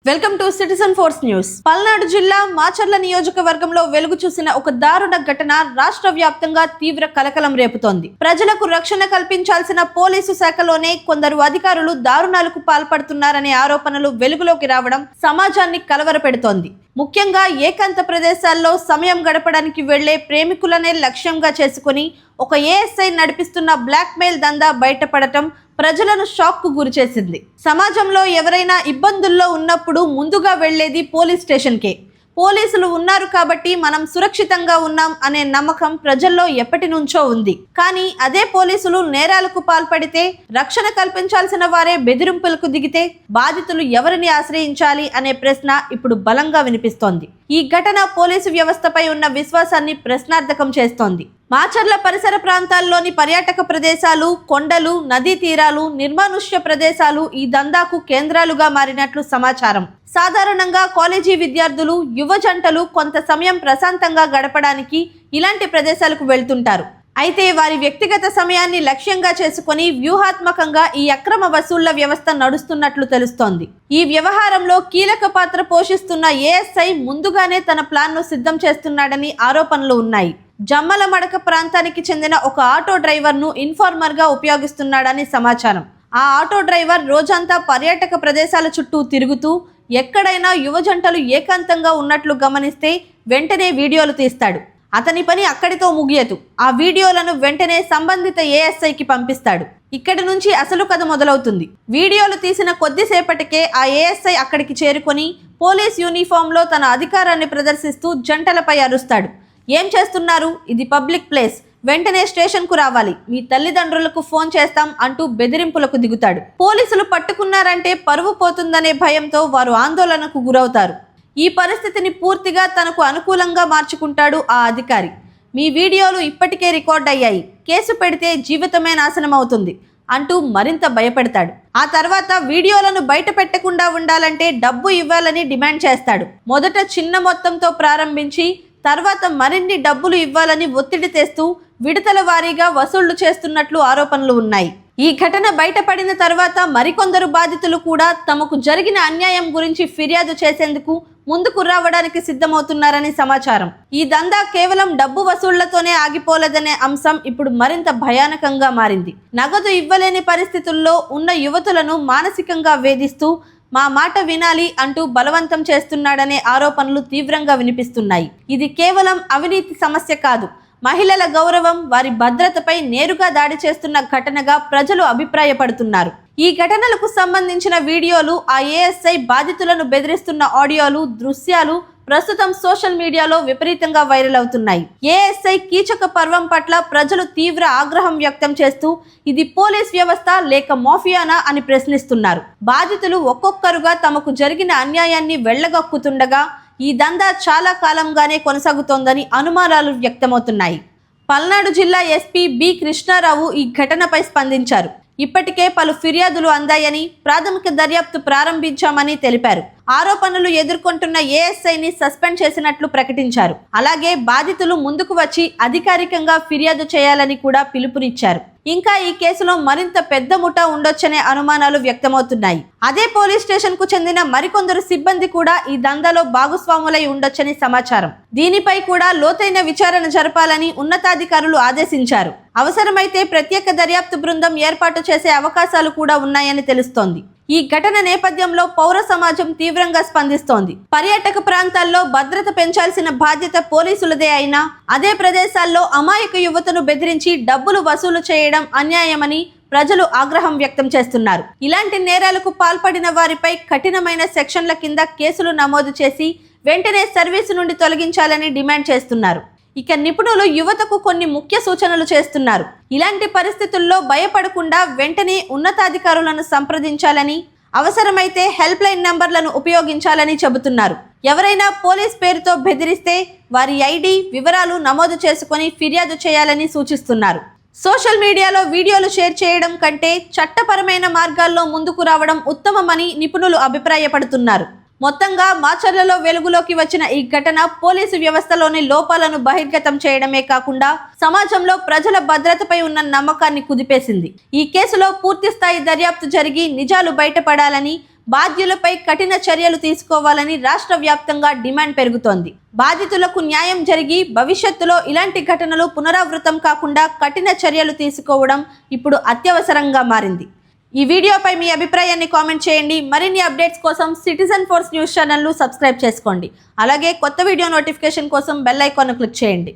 Welcome to citizen force news. Palnadu జిల్లా మాచర్ల నియోజకవర్గంలో వెలుగు చూసిన ఒక దారుణ ఘటన రాష్ట్ర వ్యాప్తంగా తీవ్ర కలకలం రేపుతోంది. ప్రజలకు రక్షణ కల్పించాల్సిన పోలీసు శాఖలోనే కొందరు అధికారులు దారుణాలకు పాల్పడుతున్నారనే ఆరోపణలు వెలుగులోకి రావడం సమాజాన్ని కలవరపెడుతోంది. ముఖ్యంగా ఏకాంత ప్రదేశాల్లో సమయం గడపడానికి వెళ్లే ప్రేమికులనే లక్ష్యంగా చేసుకుని ఒక ఏఎస్ఐ నడిపిస్తున్న బ్లాక్ మెయిల్ దందా బయటపడటం ప్రజలను షాక్ కు గురిచేసింది. సమాజంలో ఎవరైనా ఇబ్బందుల్లో ఉన్నప్పుడు ముందుగా వెళ్లేది పోలీస్ స్టేషన్కే. పోలీసులు ఉన్నారు కాబట్టి మనం సురక్షితంగా ఉన్నాం అనే నమ్మకం ప్రజల్లో ఎప్పటి నుంచో ఉంది. కానీ అదే పోలీసులు నేరాలకు పాల్పడితే, రక్షణ కల్పించాల్సిన వారే బెదిరింపులకు దిగితే బాధితులు ఎవరిని ఆశ్రయించాలి అనే ప్రశ్న ఇప్పుడు బలంగా వినిపిస్తోంది. ఈ ఘటన పోలీసు వ్యవస్థపై ఉన్న విశ్వాసాన్ని ప్రశ్నార్థకం చేస్తోంది. మాచర్ల పరిసర ప్రాంతాల్లోని పర్యాటక ప్రదేశాలు, కొండలు, నదీ తీరాలు, నిర్మానుష్య ప్రదేశాలు ఈ దందాకు కేంద్రాలుగా మారినట్లు సమాచారం. సాధారణంగా కాలేజీ విద్యార్థులు, యువ జంటలు కొంత సమయం ప్రశాంతంగా గడపడానికి ఇలాంటి ప్రదేశాలకు వెళ్తుంటారు. అయితే వారి వ్యక్తిగత సమయాన్ని లక్ష్యంగా చేసుకుని వ్యూహాత్మకంగా ఈ అక్రమ వసూళ్ల వ్యవస్థ నడుస్తున్నట్లు తెలుస్తోంది. ఈ వ్యవహారంలో కీలక పాత్ర పోషిస్తున్న ఏఎస్ఐ ముందుగానే తన ప్లాన్ను సిద్ధం చేస్తున్నాడని ఆరోపణలు ఉన్నాయి. జమ్మల మడక ప్రాంతానికి చెందిన ఒక ఆటో డ్రైవర్ను ఇన్ఫార్మర్గా ఉపయోగిస్తున్నాడని సమాచారం. ఆ ఆటో డ్రైవర్ రోజంతా పర్యాటక ప్రదేశాల చుట్టూ తిరుగుతూ ఎక్కడైనా యువ జంటలు ఏకాంతంగా ఉన్నట్లు గమనిస్తే వెంటనే వీడియోలు తీస్తాడు. అతని పని అక్కడితో ముగియదు. ఆ వీడియోలను వెంటనే సంబంధిత ఏఎస్ఐకి పంపిస్తాడు. ఇక్కడి నుంచి అసలు కథ మొదలవుతుంది. వీడియోలు తీసిన కొద్దిసేపటికే ఆ ఏఎస్ఐ అక్కడికి చేరుకొని పోలీస్ యూనిఫామ్లో తన అధికారాన్ని ప్రదర్శిస్తూ జంటలపై అరుస్తాడు. ఏం చేస్తున్నారు? ఇది పబ్లిక్ ప్లేస్, వెంటనే స్టేషన్ కు రావాలి, మీ తల్లిదండ్రులకు ఫోన్ చేస్తాం అంటూ బెదిరింపులకు దిగుతాడు. పోలీసులు పట్టుకున్నారంటే పరువు పోతుందనే భయంతో వారు ఆందోళనకు గురవుతారు. ఈ పరిస్థితిని పూర్తిగా తనకు అనుకూలంగా మార్చుకుంటాడు ఆ అధికారి. మీ వీడియోలు ఇప్పటికే రికార్డ్ అయ్యాయి, కేసు పెడితే జీవితమే నాశనం అవుతుంది అంటూ మరింత భయపెడతాడు. ఆ తర్వాత వీడియోలను బయట పెట్టకుండా ఉండాలంటే డబ్బు ఇవ్వాలని డిమాండ్ చేస్తాడు. మొదట చిన్న మొత్తంతో ప్రారంభించి తర్వాత మరిన్ని డబ్బులు ఇవ్వాలని ఒత్తిడి తెస్తూ విడతల వారీగా వసూళ్లు చేస్తున్నట్లు ఆరోపణలు ఉన్నాయి. ఈ ఘటన బయటపడిన తర్వాత మరికొందరు బాధితులు కూడా తమకు జరిగిన అన్యాయం గురించి ఫిర్యాదు చేసేందుకు ముందుకు రావడానికి సిద్ధమవుతున్నారని సమాచారం. ఈ దందా కేవలం డబ్బు వసూళ్లతోనే ఆగిపోలేదనే అంశం ఇప్పుడు మరింత భయానకంగా మారింది. నగదు ఇవ్వలేని పరిస్థితుల్లో ఉన్న యువతులను మానసికంగా వేధిస్తూ మా మాట వినాలి అంటూ బలవంతం చేస్తున్నాడనే ఆరోపణలు తీవ్రంగా వినిపిస్తున్నాయి. ఇది కేవలం అవినీతి సమస్య కాదు, మహిళల గౌరవం, వారి భద్రతపై నేరుగా దాడి చేస్తున్న ఘటనగా ప్రజలు అభిప్రాయపడుతున్నారు. ఈ ఘటనలకు సంబంధించిన వీడియోలు, ఆ ఏఎస్ఐ బాధితులను బెదిరిస్తున్న ఆడియోలు, దృశ్యాలు ప్రస్తుతం సోషల్ మీడియాలో విపరీతంగా వైరల్ అవుతున్నాయి. ఏఎస్ఐ కీచక పర్వం పట్ల ప్రజలు తీవ్ర ఆగ్రహం వ్యక్తం చేస్తూ ఇది పోలీస్ వ్యవస్థ లేక మాఫియానా అని ప్రశ్నిస్తున్నారు. బాధితులు ఒక్కొక్కరుగా తమకు జరిగిన అన్యాయాన్ని వెళ్లగక్కుతుండగా ఈ దందా చాలా కాలంగానే కొనసాగుతోందని అనుమానాలు వ్యక్తమవుతున్నాయి. పల్నాడు జిల్లా ఎస్పీ బి కృష్ణారావు ఈ ఘటనపై స్పందించారు. ఇప్పటికే పలు ఫిర్యాదులు అందాయని, ప్రాథమిక దర్యాప్తు ప్రారంభించామని తెలిపారు. ఆరోపణలు ఎదుర్కొంటున్న ఏఎస్ఐని సస్పెండ్ చేసినట్లు ప్రకటించారు. అలాగే బాధితులు ముందుకు వచ్చి అధికారికంగా ఫిర్యాదు చేయాలని కూడా పిలుపునిచ్చారు. ఇంకా ఈ కేసులో మరింత పెద్ద ముఠా ఉండొచ్చనే అనుమానాలు వ్యక్తమవుతున్నాయి. అదే పోలీస్ స్టేషన్ కు చెందిన మరికొందరు సిబ్బంది కూడా ఈ దందాలో భాగస్వాములై ఉండొచ్చని సమాచారం. దీనిపై కూడా లోతైన విచారణ జరపాలని ఉన్నతాధికారులు ఆదేశించారు. అవసరమైతే ప్రత్యేక దర్యాప్తు బృందం ఏర్పాటు చేసే అవకాశాలు కూడా ఉన్నాయని తెలుస్తోంది. ఈ ఘటన నేపథ్యంలో పౌర సమాజం తీవ్రంగా స్పందిస్తోంది. పర్యాటక ప్రాంతాల్లో భద్రత పెంచాల్సిన బాధ్యత పోలీసులదే అయినా అదే ప్రదేశాల్లో అమాయక యువతను బెదిరించి డబ్బులు వసూలు చేయడం అన్యాయమని ప్రజలు ఆగ్రహం వ్యక్తం చేస్తున్నారు. ఇలాంటి నేరాలకు పాల్పడిన వారిపై కఠినమైన సెక్షన్ల కింద కేసులు నమోదు చేసి వెంటనే సర్వీసు నుండి తొలగించాలని డిమాండ్ చేస్తున్నారు. ఇక నిపుణులు యువతకు కొన్ని ముఖ్య సూచనలు చేస్తున్నారు. ఇలాంటి పరిస్థితుల్లో భయపడకుండా వెంటనే ఉన్నతాధికారులను సంప్రదించాలని, అవసరమైతే హెల్ప్ లైన్ నంబర్లను ఉపయోగించాలని చెబుతున్నారు. ఎవరైనా పోలీస్ పేరుతో బెదిరిస్తే వారి ఐడి, వివరాలు నమోదు చేసుకొని ఫిర్యాదు చేయాలని సూచిస్తున్నారు. సోషల్ మీడియాలో వీడియోలు షేర్ చేయడం కంటే చట్టపరమైన మార్గాల్లో ముందుకు రావడం ఉత్తమమని నిపుణులు అభిప్రాయపడుతున్నారు. మొత్తంగా మాచర్లలో వెలుగులోకి వచ్చిన ఈ ఘటన పోలీసు వ్యవస్థలోని లోపాలను బహిర్గతం చేయడమే కాకుండా సమాజంలో ప్రజల భద్రతపై ఉన్న నమ్మకాన్ని కుదిపేసింది. ఈ కేసులో పూర్తి స్థాయి దర్యాప్తు జరిగి నిజాలు బయటపడాలని, బాధ్యులపై కఠిన చర్యలు తీసుకోవాలని రాష్ట్ర వ్యాప్తంగా డిమాండ్ పెరుగుతోంది. బాధితులకు న్యాయం జరిగి భవిష్యత్తులో ఇలాంటి ఘటనలు పునరావృతం కాకుండా కఠిన చర్యలు తీసుకోవడం ఇప్పుడు అత్యవసరంగా మారింది. ఈ వీడియోపై మీ అభిప్రాయాన్ని కామెంట్ చేయండి. మరిన్ని అప్డేట్స్ కోసం సిటిజన్ ఫోర్స్ న్యూస్ ఛానల్ను సబ్స్క్రైబ్ చేసుకోండి. అలాగే కొత్త వీడియో నోటిఫికేషన్ కోసం బెల్ ఐకాన్ను క్లిక్ చేయండి.